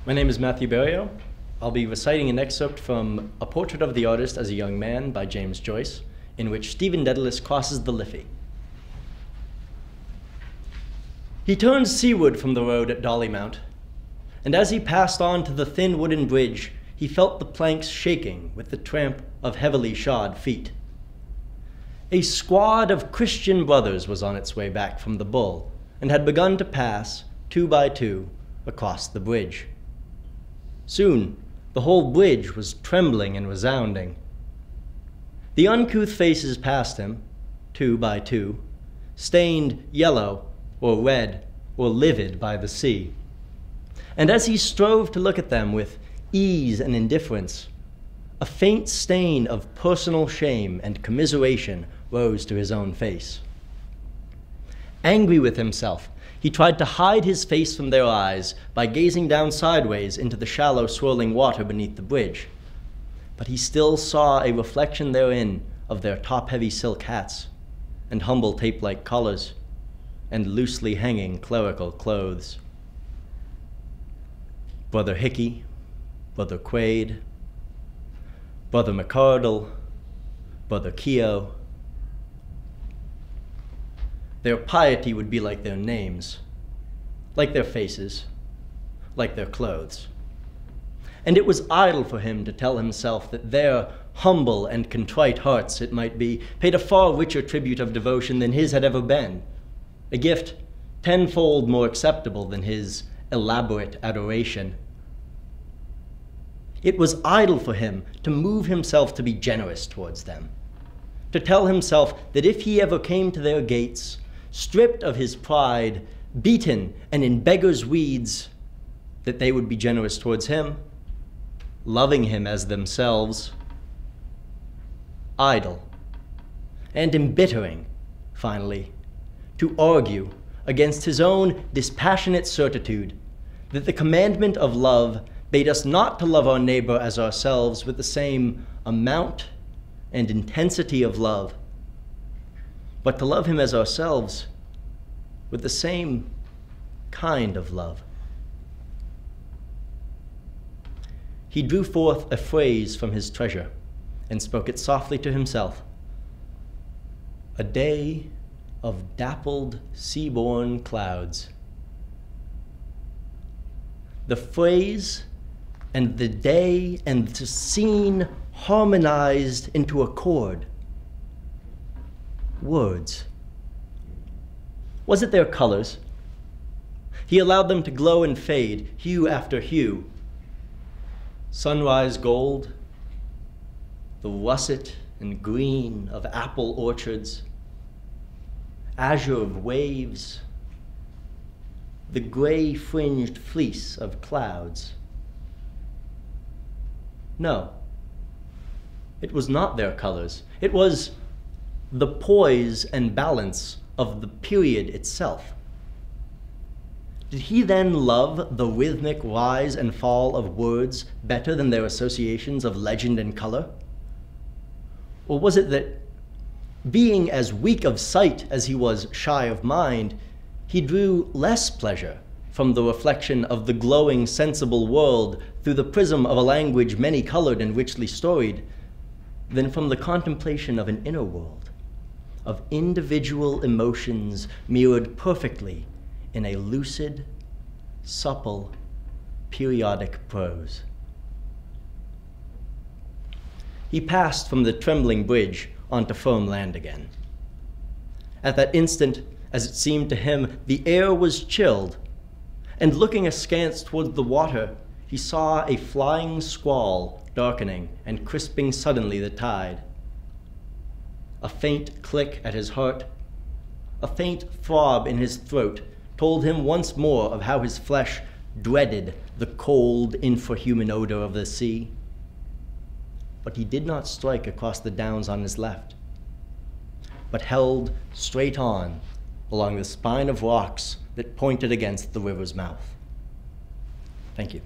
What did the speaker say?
My name is Matthew Barrieau. I'll be reciting an excerpt from A Portrait of the Artist as a Young Man by James Joyce, in which Stephen Dedalus crosses the Liffey. He turned seaward from the road at Dollymount, and as he passed on to the thin wooden bridge, he felt the planks shaking with the tramp of heavily shod feet. A squad of Christian brothers was on its way back from the Bull, and had begun to pass, 2 by 2, across the bridge. Soon, the whole bridge was trembling and resounding. The uncouth faces passed him, 2 by 2, stained yellow or red or livid by the sea. And as he strove to look at them with ease and indifference, a faint stain of personal shame and commiseration rose to his own face. Angry with himself, he tried to hide his face from their eyes by gazing down sideways into the shallow, swirling water beneath the bridge. But he still saw a reflection therein of their top-heavy silk hats and humble tape-like collars and loosely hanging clerical clothes. Brother Hickey, Brother Quaid, Brother McCardle, Brother Keogh. Their piety would be like their names, like their faces, like their clothes. And it was idle for him to tell himself that their humble and contrite hearts, it might be, paid a far richer tribute of devotion than his had ever been, a gift tenfold more acceptable than his elaborate adoration. It was idle for him to move himself to be generous towards them, to tell himself that if he ever came to their gates, stripped of his pride, beaten and in beggar's weeds, that they would be generous towards him, loving him as themselves. Idle and embittering, finally, to argue against his own dispassionate certitude that the commandment of love bade us not to love our neighbor as ourselves with the same amount and intensity of love, but to love him as ourselves with the same kind of love. He drew forth a phrase from his treasure and spoke it softly to himself. A day of dappled sea-born clouds. The phrase and the day and the scene harmonized into a chord. Words. Was it their colors? He allowed them to glow and fade, hue after hue. Sunrise gold, the russet and green of apple orchards, azure of waves, the gray fringed fleece of clouds. No, it was not their colors. It was the poise and balance of the period itself. Did he then love the rhythmic rise and fall of words better than their associations of legend and color? Or was it that, being as weak of sight as he was shy of mind, he drew less pleasure from the reflection of the glowing, sensible world through the prism of a language many-colored and richly storied, than from the contemplation of an inner world, of individual emotions mirrored perfectly in a lucid, supple, periodic prose. He passed from the trembling bridge onto firm land again. At that instant, as it seemed to him, the air was chilled, and looking askance toward the water, he saw a flying squall darkening and crisping suddenly the tide. A faint click at his heart, a faint throb in his throat, told him once more of how his flesh dreaded the cold, infrahuman odor of the sea. But he did not strike across the downs on his left, but held straight on along the spine of rocks that pointed against the river's mouth. Thank you.